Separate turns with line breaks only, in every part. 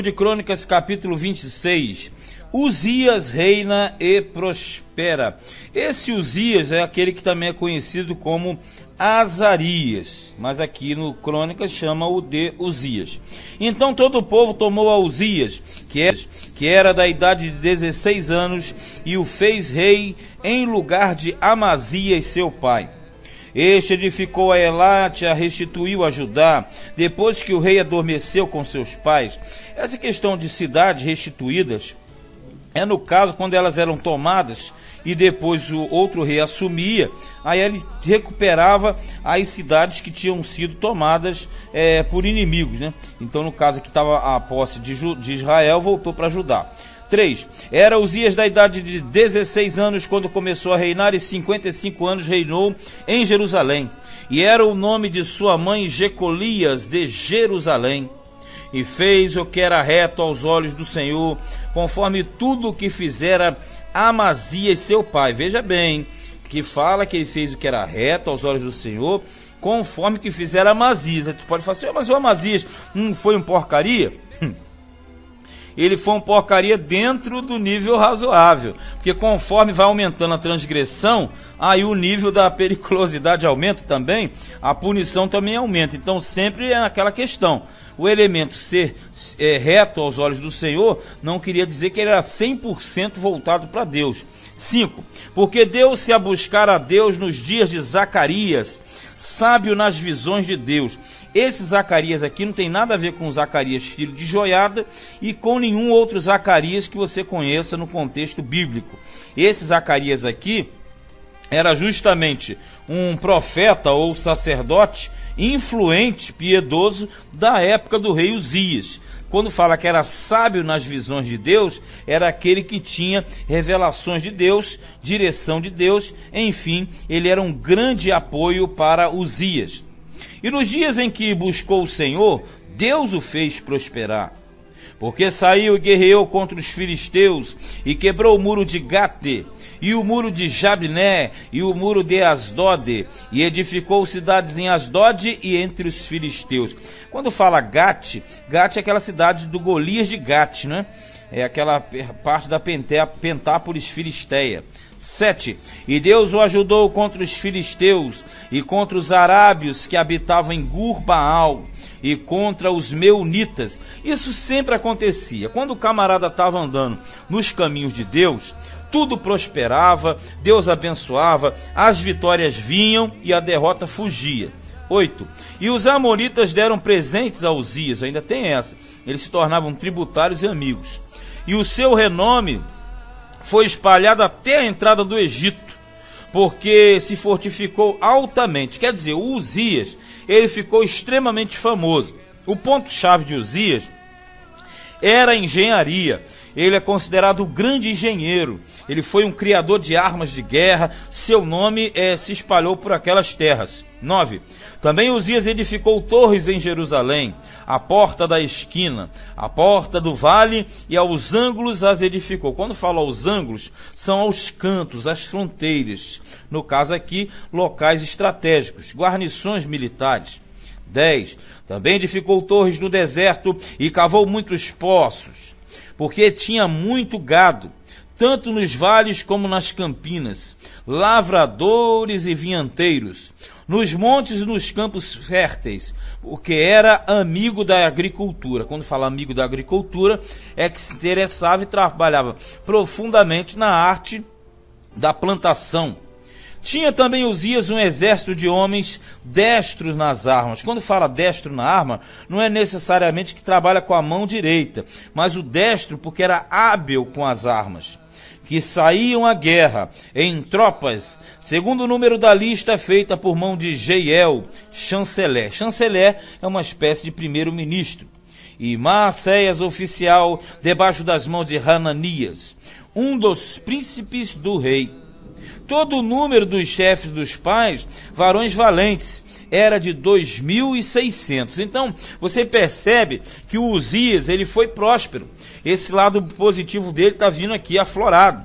de Crônicas, capítulo 26. Uzias reina e prospera. Esse Uzias é aquele que também é conhecido como Azarias, mas aqui no Crônicas chama-o de Uzias. Então todo o povo tomou a Uzias, que era da idade de 16 anos, e o fez rei em lugar de Amazias, seu pai. Este edificou a Elate, a restituiu a Judá, depois que o rei adormeceu com seus pais. Essa questão de cidades restituídas é no caso quando elas eram tomadas e depois o outro rei assumia, aí ele recuperava as cidades que tinham sido tomadas por inimigos, né? Então no caso aqui estava a posse de Israel, voltou para Judá. 3. Era Uzias da idade de 16 anos quando começou a reinar, e 55 anos reinou em Jerusalém. E era o nome de sua mãe Jecolias de Jerusalém. E fez o que era reto aos olhos do Senhor, conforme tudo o que fizera Amazias seu pai. Veja bem, que fala que ele fez o que era reto aos olhos do Senhor, conforme que fizera Amazias. Tu pode falar assim, mas o Amazias foi um porcaria? Ele foi um porcaria dentro do nível razoável, porque conforme vai aumentando a transgressão, aí o nível da periculosidade aumenta também, a punição também aumenta. Então sempre é aquela questão, o elemento ser reto aos olhos do Senhor não queria dizer que ele era 100% voltado para Deus. 5. Porque deu-se a buscar a Deus nos dias de Zacarias, sábio nas visões de Deus. Esse Zacarias aqui não tem nada a ver com Zacarias, filho de Joiada, e com nenhum outro Zacarias que você conheça no contexto bíblico. Esse Zacarias aqui era justamente um profeta ou sacerdote influente, piedoso, da época do rei Uzias. Quando fala que era sábio nas visões de Deus, era aquele que tinha revelações de Deus, direção de Deus, enfim, ele era um grande apoio para Uzias. E nos dias em que buscou o Senhor, Deus o fez prosperar. Porque saiu e guerreou contra os filisteus, e quebrou o muro de Gate, e o muro de Jabné, e o muro de Asdode, e edificou cidades em Asdode e entre os filisteus. Quando fala Gate, Gate é aquela cidade do Golias de Gate, né? É aquela parte da Pentápolis filisteia. 7. E Deus o ajudou contra os filisteus, e contra os arábios que habitavam em Gur-Baal, e contra os meunitas. Isso sempre acontecia. Quando o camarada estava andando nos caminhos de Deus, tudo prosperava, Deus abençoava, as vitórias vinham e a derrota fugia. 8. E os amonitas deram presentes a Uzias, ainda tem essa, eles se tornavam tributários e amigos. E o seu renome foi espalhado até a entrada do Egito, porque se fortificou altamente. Quer dizer, o Uzias, ele ficou extremamente famoso. O ponto-chave de Uzias era a engenharia. Ele é considerado o grande engenheiro. Ele foi um criador de armas de guerra. Seu nome se espalhou por aquelas terras. 9. Também Uzias edificou torres em Jerusalém, a porta da esquina, a porta do vale, e aos ângulos as edificou. Quando falo aos ângulos, são aos cantos, às fronteiras. No caso aqui, locais estratégicos, guarnições militares. 10. Também edificou torres no deserto e cavou muitos poços, porque tinha muito gado, tanto nos vales como nas campinas, lavradores e vinhanteiros, nos montes e nos campos férteis, porque era amigo da agricultura. Quando fala amigo da agricultura, é que se interessava e trabalhava profundamente na arte da plantação. Tinha também Uzias um exército de homens destros nas armas. Quando fala destro na arma, não é necessariamente que trabalha com a mão direita, mas o destro porque era hábil com as armas, que saíam à guerra em tropas, segundo o número da lista feita por mão de Jeiel, chanceler. Chanceler é uma espécie de primeiro-ministro. E Maacéias, oficial, debaixo das mãos de Hananias, um dos príncipes do rei. Todo o número dos chefes dos pais, varões valentes, era de 2.600. Então, você percebe que o Uzias, ele foi próspero. Esse lado positivo dele está vindo aqui aflorado.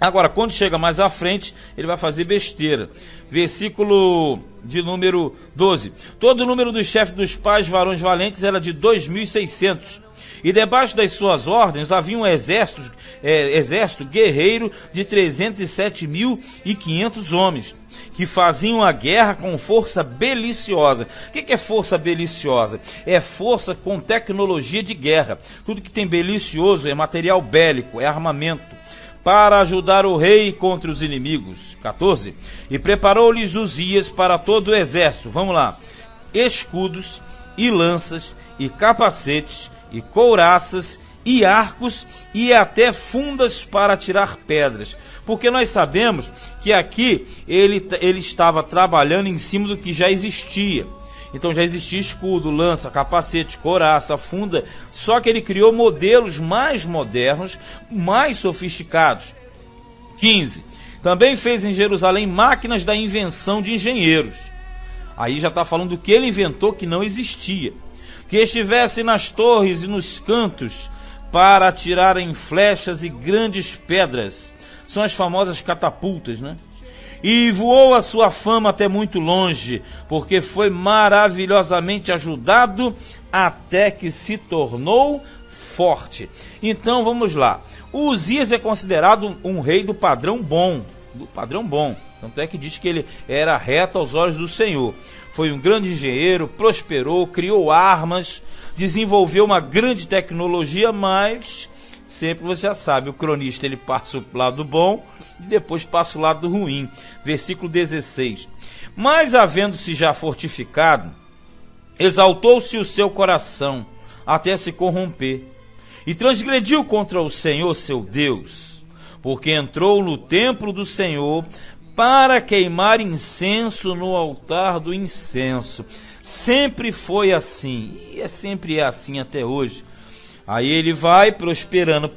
Agora, quando chega mais à frente, ele vai fazer besteira. Versículo de número 12. Todo o número dos chefes dos pais varões valentes era de 2.600. E debaixo das suas ordens havia um exército guerreiro de 307.500 homens, que faziam a guerra com força beliciosa. O que é força beliciosa? É força com tecnologia de guerra. Tudo que tem belicioso é material bélico, é armamento, para ajudar o rei contra os inimigos. 14. E preparou-lhes Uzias para todo o exército. Vamos lá. Escudos e lanças e capacetes e couraças e arcos e até fundas para tirar pedras. Porque nós sabemos que aqui ele estava trabalhando em cima do que já existia. Então já existia escudo, lança, capacete, couraça, funda, só que ele criou modelos mais modernos, mais sofisticados. 15. Também fez em Jerusalém máquinas da invenção de engenheiros. Aí já está falando do que ele inventou que não existia. Que estivesse nas torres e nos cantos para atirarem flechas e grandes pedras. São as famosas catapultas, né? E voou a sua fama até muito longe, porque foi maravilhosamente ajudado até que se tornou forte. Então vamos lá. O Uzias é considerado um rei do padrão bom. Tanto é que diz que ele era reto aos olhos do Senhor. Foi um grande engenheiro, prosperou, criou armas, desenvolveu uma grande tecnologia, mas sempre você já sabe, o cronista ele passa o lado bom e depois passa o lado ruim. Versículo 16. Mas havendo-se já fortificado, exaltou-se o seu coração até se corromper, e transgrediu contra o Senhor seu Deus, porque entrou no templo do Senhor para queimar incenso no altar do incenso. Sempre foi assim, e sempre é assim até hoje. Aí ele vai prosperando.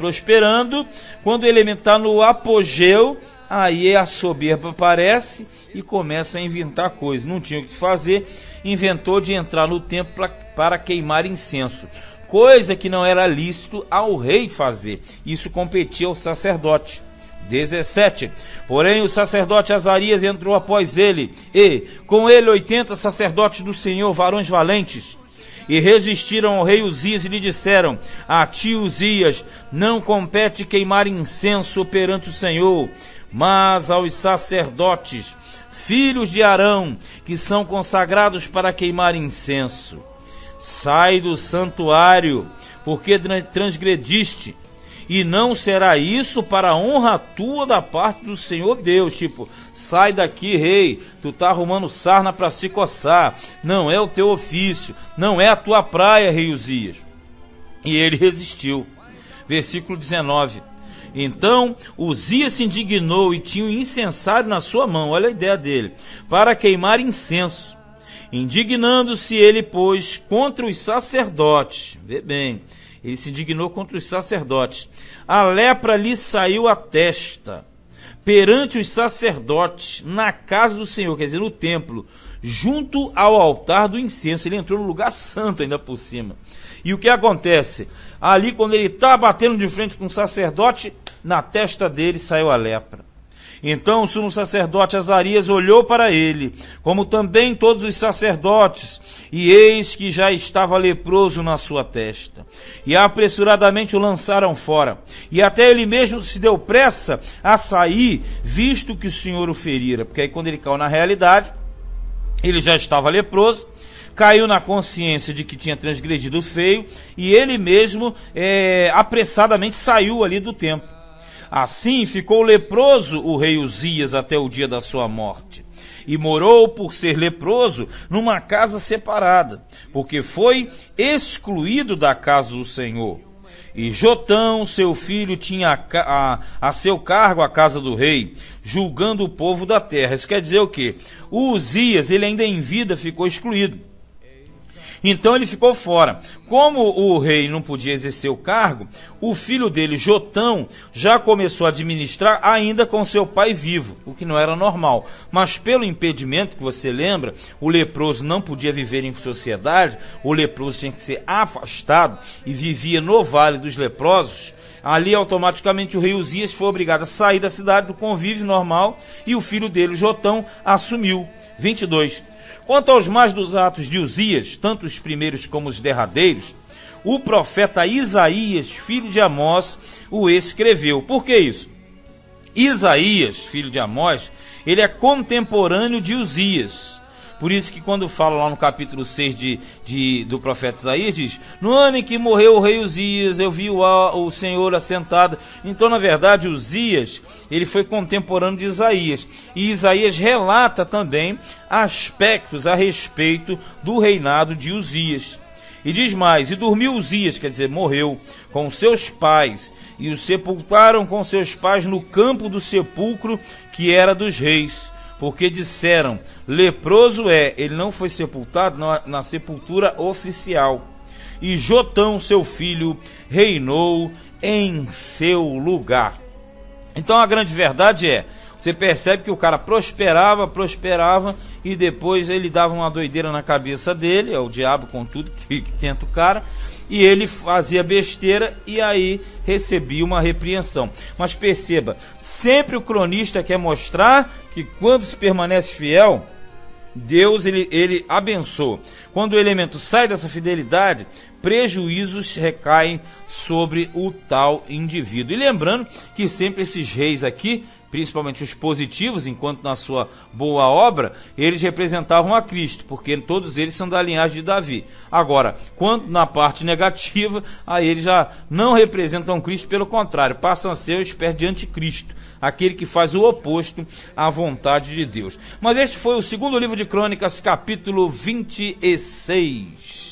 Quando ele está no apogeu, aí a soberba aparece e começa a inventar coisas. Não tinha o que fazer, inventou de entrar no templo para queimar incenso. Coisa que não era lícito ao rei fazer. Isso competia ao sacerdote. 17. Porém o sacerdote Azarias entrou após ele, e com ele 80 sacerdotes do Senhor, varões valentes, e resistiram ao rei Uzias e lhe disseram: a ti, Uzias, não compete queimar incenso perante o Senhor, mas aos sacerdotes, filhos de Arão, que são consagrados para queimar incenso. Sai do santuário, porque transgrediste, e não será isso para a honra tua da parte do Senhor Deus. Tipo, sai daqui, rei, tu tá arrumando sarna para se coçar, não é o teu ofício, não é a tua praia, rei Uzias. E ele resistiu. Versículo 19. Então Uzias se indignou e tinha um incensário na sua mão, olha a ideia dele, para queimar incenso. Indignando-se ele, pois, contra os sacerdotes. Vê bem, ele se indignou contra os sacerdotes. A lepra lhe saiu à testa, perante os sacerdotes, na casa do Senhor, quer dizer, no templo, junto ao altar do incenso. Ele entrou no lugar santo ainda por cima. E o que acontece? Ali, quando ele está batendo de frente com o sacerdote, na testa dele saiu a lepra. Então o sumo sacerdote Azarias olhou para ele, como também todos os sacerdotes, e eis que já estava leproso na sua testa. E apressuradamente o lançaram fora, e até ele mesmo se deu pressa a sair, visto que o Senhor o ferira. Porque aí quando ele caiu na realidade, ele já estava leproso, caiu na consciência de que tinha transgredido feio, e ele mesmo apressadamente saiu ali do templo. Assim ficou leproso o rei Uzias até o dia da sua morte, e morou, por ser leproso, numa casa separada, porque foi excluído da casa do Senhor. E Jotão, seu filho, tinha a seu cargo a casa do rei, julgando o povo da terra. Isso quer dizer o quê? O Uzias, ele ainda em vida, ficou excluído. Então ele ficou fora. Como o rei não podia exercer o cargo, o filho dele, Jotão, já começou a administrar ainda com seu pai vivo, o que não era normal. Mas pelo impedimento que você lembra, o leproso não podia viver em sociedade, o leproso tinha que ser afastado e vivia no Vale dos Leprosos, Ali automaticamente o rei Uzias foi obrigado a sair da cidade do convívio normal e o filho dele, Jotão, assumiu. 22. Quanto aos mais dos atos de Uzias, tanto os primeiros como os derradeiros, o profeta Isaías, filho de Amós, o escreveu. Por que isso? Isaías, filho de Amós, ele é contemporâneo de Uzias. Por isso que quando fala lá no capítulo 6 do profeta Isaías, diz: no ano em que morreu o rei Uzias, eu vi o Senhor assentado. Então, na verdade, Uzias, ele foi contemporâneo de Isaías. E Isaías relata também aspectos a respeito do reinado de Uzias. E diz mais: e dormiu Uzias, quer dizer, morreu, com seus pais, e o sepultaram com seus pais no campo do sepulcro que era dos reis. Porque disseram: leproso é. Ele não foi sepultado na sepultura oficial. E Jotão, seu filho, reinou em seu lugar. Então a grande verdade é, você percebe que o cara prosperava, e depois ele dava uma doideira na cabeça dele, é o diabo com tudo que tenta o cara, e ele fazia besteira e aí recebia uma repreensão. Mas perceba, sempre o cronista quer mostrar que quando se permanece fiel, Deus ele abençoa. Quando o elemento sai dessa fidelidade, prejuízos recaem sobre o tal indivíduo. E lembrando que sempre esses reis aqui, principalmente os positivos, enquanto na sua boa obra, eles representavam a Cristo, porque todos eles são da linhagem de Davi. Agora, quando na parte negativa, aí eles já não representam Cristo, pelo contrário, passam a ser o espécie de anticristo, aquele que faz o oposto à vontade de Deus. Mas este foi o segundo livro de Crônicas, capítulo 26.